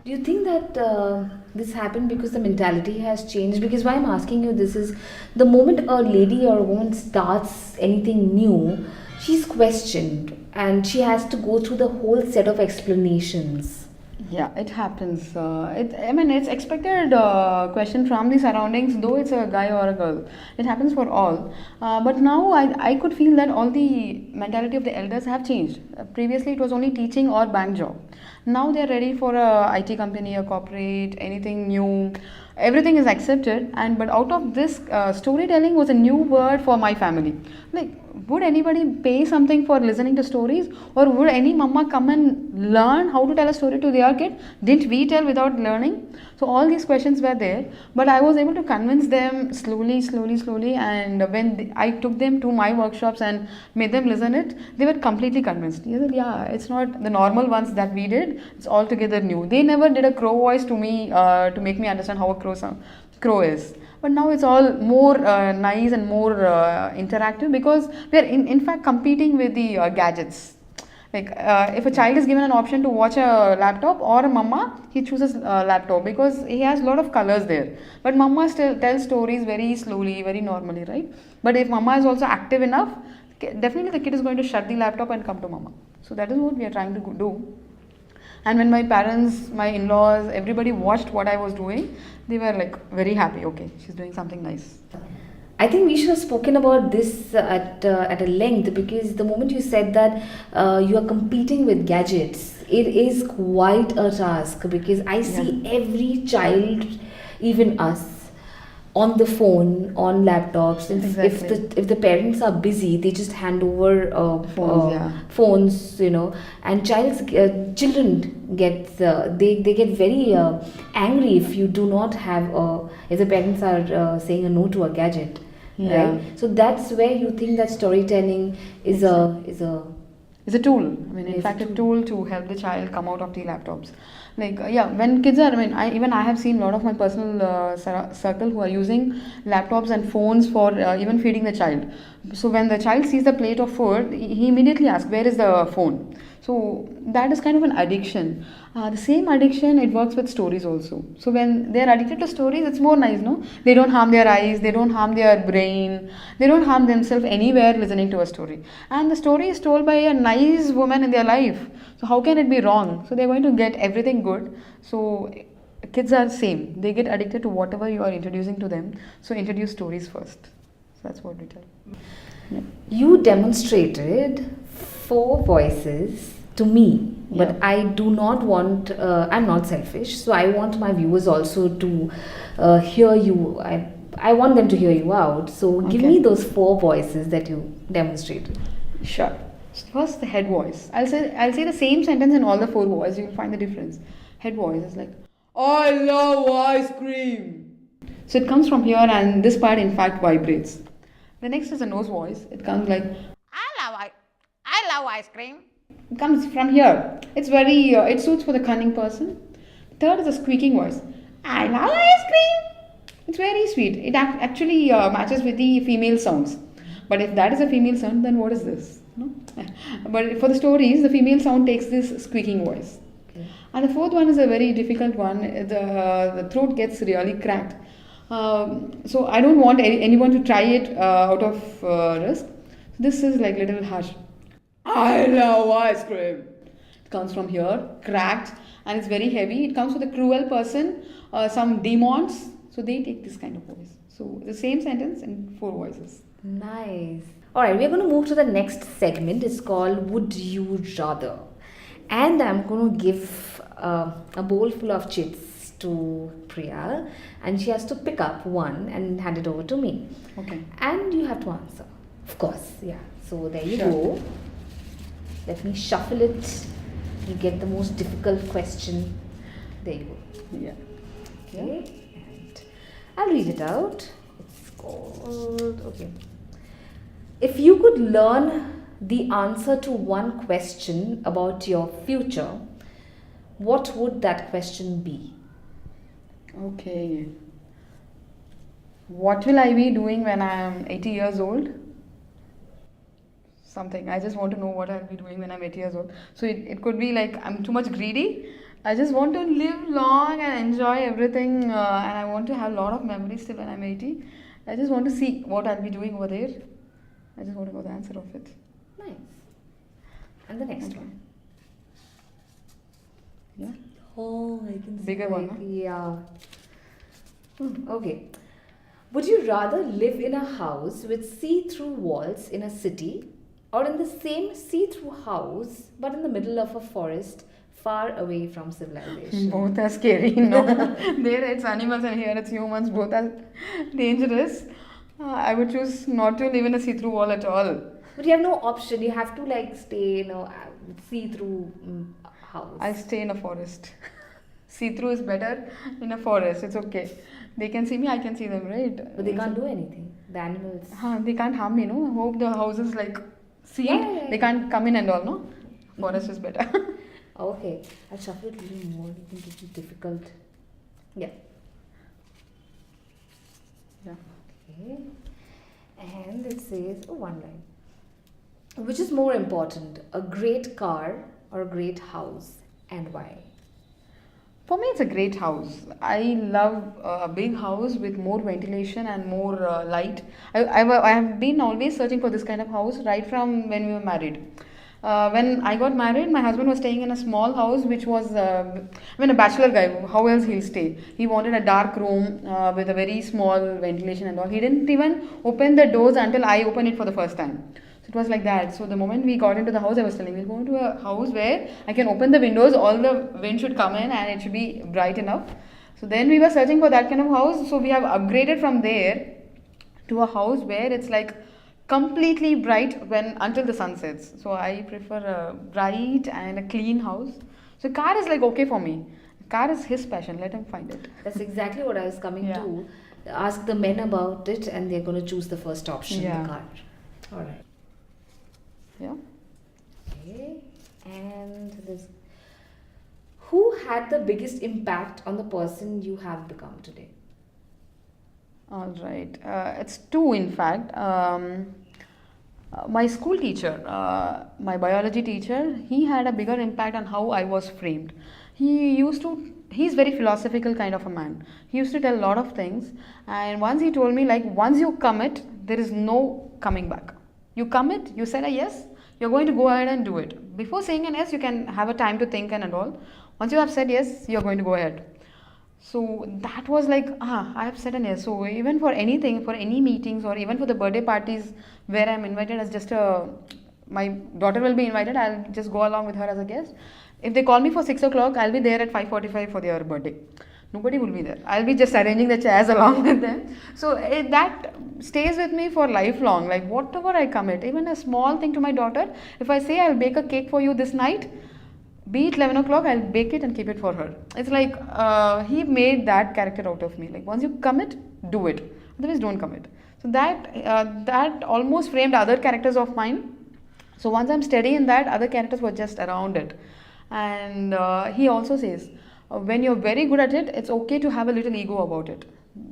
Do you think that this happened because the mentality has changed? Because why I'm asking you this is the moment a lady or a woman starts anything new, she's questioned and she has to go through the whole set of explanations. Yeah, it happens. I mean, it's expected question from the surroundings, though it's a guy or a girl. It happens for all. But now I could feel that all the mentality of the elders have changed. Previously, it was only teaching or bank job. Now they're ready for a IT company, a corporate, anything new. Everything is accepted, and but out of this, storytelling was a new word for my family. Like, would anybody pay something for listening to stories, or would any mama come and learn how to tell a story to their kid? Didn't we tell without learning? So all these questions were there, but I was able to convince them slowly, and when I took them to my workshops and made them listen it, they were completely convinced. They said, yeah, it's not the normal ones that we did. It's altogether new. They never did a crow voice to me to make me understand how a crow is. But now it's all more nice and more interactive, because we are in fact competing with the gadgets. Like, if a child is given an option to watch a laptop or a mama, he chooses laptop because he has a lot of colors there. But mama still tells stories very slowly, very normally, right? But if mama is also active enough, definitely the kid is going to shut the laptop and come to mama. So that is what we are trying to do. And when my parents, my in-laws, everybody watched what I was doing, they were like very happy. Okay, she's doing something nice. I think we should have spoken about this at a length, because the moment you said that you are competing with gadgets, it is quite a task, because I see every child, even us, on the phone, on laptops. Exactly. If the parents are busy, they just hand over Phones, yeah. phones, and children get they get very angry if you do not have if the parents are saying a no to a gadget. Yeah. Right, so that's where you think that storytelling is a It's a tool. I mean, in It's a fact, a tool to help the child come out of the laptops. Like, yeah, when kids are, I mean, I have seen a lot of my personal circle who are using laptops and phones for even feeding the child. So when the child sees the plate of food, he immediately asks, "Where is the phone?" So that is kind of an addiction. The same addiction, it works with stories also. So when they're addicted to stories, it's more nice, no? They don't harm their eyes, they don't harm their brain, they don't harm themselves anywhere listening to a story. And the story is told by a nice woman in their life. So how can it be wrong? So they're going to get everything good. So kids are same. They get addicted to whatever you are introducing to them. So introduce stories first. So that's what we tell. Yeah. You demonstrated four voices to me, but Yeah. I do not want, I'm not selfish, so I want my viewers also to hear you. I want them to hear you out. So give Okay. me those four voices that you demonstrated. Sure. First, the head voice. I'll say the same sentence in all the four voices. You'll find the difference. Head voice is like, "I love ice cream." So it comes from here, and this part in fact vibrates. The next is the nose voice. It comes like, I love ice cream. It comes from here. It's very it suits for the cunning person. Third is the squeaking voice. I love ice cream. It's very sweet. It actually matches with the female sounds. But if that is a female sound, then what is this? No? But for the stories, the female sound takes this squeaking voice. Okay. And the fourth one is a very difficult one. The throat gets really cracked. So I don't want anyone to try it out of risk. This is like little harsh. I love ice cream. It comes from here, cracked, and it's very heavy. It comes with a cruel person, some demons. So they take this kind of voice. So the same sentence in four voices. Nice. All right, we're going to move to the next segment. It's called Would You Rather? And I'm going to give a bowl full of chits to Priya, and she has to pick up one and hand it over to me. Okay. And you have to answer. Of course, yeah. So there you Sure. go. Let me shuffle it. You get the most difficult question. There you go. Yeah. Okay. And I'll read it out. It's called. Okay. If you could learn the answer to one question about your future, what would that question be? Okay. What will I be doing when I am 80 years old? something. I just want to know what I'll be doing when I'm 80 years old. So it could be like I'm too much greedy. I just want to live long and enjoy everything, and I want to have a lot of memories till when I'm 80. I just want to see what I'll be doing over there. I just want to know the answer of it. Nice. And the next Okay. one. Yeah. Oh, I can see. Bigger one, like, huh? Yeah. Okay. Would you rather live in a house with see-through walls in a city, or in the same see-through house but in the middle of a forest far away from civilization? Both are scary. No, there it's animals and here it's humans. Both are dangerous. I would choose not to live in a see-through wall at all. But you have no option. You have to like stay in a see-through house. I stay in a forest. See-through is better in a forest. It's okay. They can see me, I can see them, right? But they can't do anything. The animals. They can't harm me, no? I hope the house is like sealed. Yeah. They can't come in and all, no? Forest is better. Okay, I'll shuffle it a little more. I think it is difficult. Yeah. Yeah. Okay. And it says, oh, one line. Which is more important, a great car or a great house, and why? For me, it's a great house. I love a big house with more ventilation and more light. I have been always searching for this kind of house right from when we were married. When I got married, my husband was staying in a small house, which was, a bachelor guy, how else he'll stay? He wanted a dark room with a very small ventilation and all. He didn't even open the doors until I opened it for the first time. So it was like that. So the moment we got into the house, I was telling, we'll go into a house where I can open the windows, all the wind should come in and it should be bright enough. So then we were searching for that kind of house. So we have upgraded from there to a house where it's like completely bright when until the sun sets. So I prefer a bright and a clean house. So car is like okay for me. Car is his passion. Let him find it. That's exactly what I was coming Yeah. to. Ask the men about it, and they're going to choose the first option, Yeah. the car. All right. Yeah. Okay. And this. Who had the biggest impact on the person you have become today? All right. It's two, in fact. My school teacher, my biology teacher, he had a bigger impact on how I was framed. He's very philosophical kind of a man. He used to tell a lot of things. And once he told me, like, once you commit, there is no coming back. You commit, you said a yes, you're going to go ahead and do it. Before saying an yes, you can have a time to think and all. Once you have said yes, you're going to go ahead. So that was like, I have said an yes. So even for anything, for any meetings or even for the birthday parties where I'm invited as just my daughter will be invited, I'll just go along with her as a guest. If they call me for 6 o'clock, I'll be there at 5:45 for their birthday. Nobody will be there. I'll be just arranging the chairs along with them. So that stays with me for lifelong. Like whatever I commit, even a small thing to my daughter, if I say I'll bake a cake for you this night, be it 11 o'clock, I'll bake it and keep it for her. It's like he made that character out of me. Like once you commit, do it. Otherwise, don't commit. So that almost framed other characters of mine. So once I'm steady in that, other characters were just around it. And he also says, when you're very good at it, it's okay to have a little ego about it.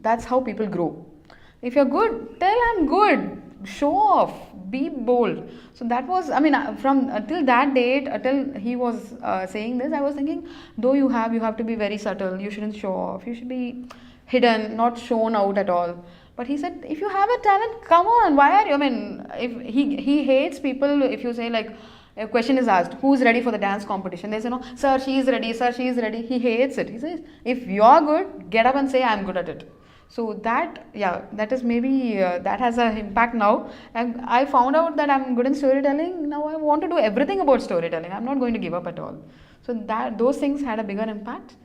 That's how people grow. If you're good, tell I'm good. Show off. Be bold. So that was, from till that date, till he was saying this, I was thinking, though you have to be very subtle. You shouldn't show off. You should be hidden, not shown out at all. But he said, if you have a talent, come on. Why are you? If he hates people, if you say like, a question is asked, who's ready for the dance competition? They say, no, sir, she is ready, sir, she is ready. He hates it. He says, if you're good, get up and say, I'm good at it. So that is maybe, that has an impact now. And I found out that I'm good in storytelling. Now I want to do everything about storytelling. I'm not going to give up at all. So those things had a bigger impact.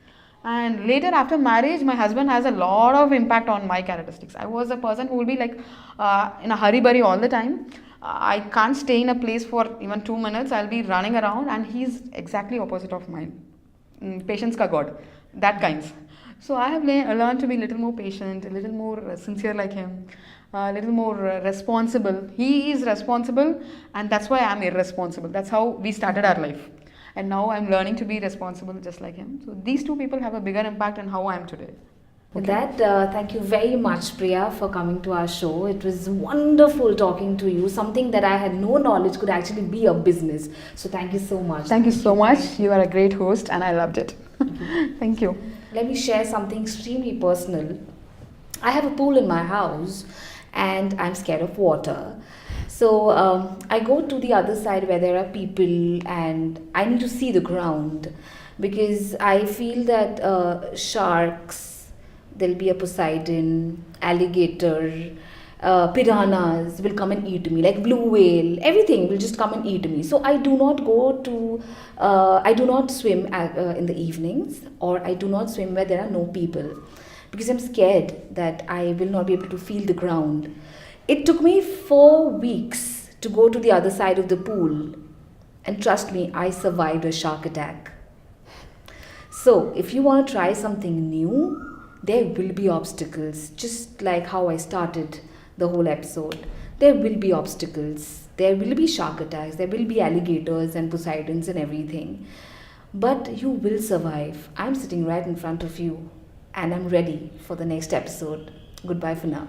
And later after marriage, my husband has a lot of impact on my characteristics. I was a person who will be like in a hurry-burry all the time. I can't stay in a place for even 2 minutes. I'll be running around, and he's exactly opposite of mine. Patience ka God, that kinds. So I have learned to be a little more patient, a little more sincere like him, a little more responsible. He is responsible, and that's why I'm irresponsible. That's how we started our life. And now I'm learning to be responsible just like him. So these two people have a bigger impact on how I am today. With Okay. that, thank you very much, Priya, for coming to our show. It was wonderful talking to you. Something that I had no knowledge could actually be a business. So thank you so much. Thank you so much. Thank You are a great host, and I loved it. you. Thank you. Let me share something extremely personal. I have a pool in my house and I'm scared of water. So I go to the other side where there are people and I need to see the ground because I feel that sharks, there'll be a Poseidon, alligator, piranhas will come and eat me, like blue whale, everything will just come and eat me. So I do not swim in the evenings, or I do not swim where there are no people because I'm scared that I will not be able to feel the ground. It took me 4 weeks to go to the other side of the pool, and trust me, I survived a shark attack. So, if you want to try something new, there will be obstacles, just like how I started the whole episode. There will be obstacles, there will be shark attacks, there will be alligators and Poseidons and everything. But you will survive. I'm sitting right in front of you and I'm ready for the next episode. Goodbye for now.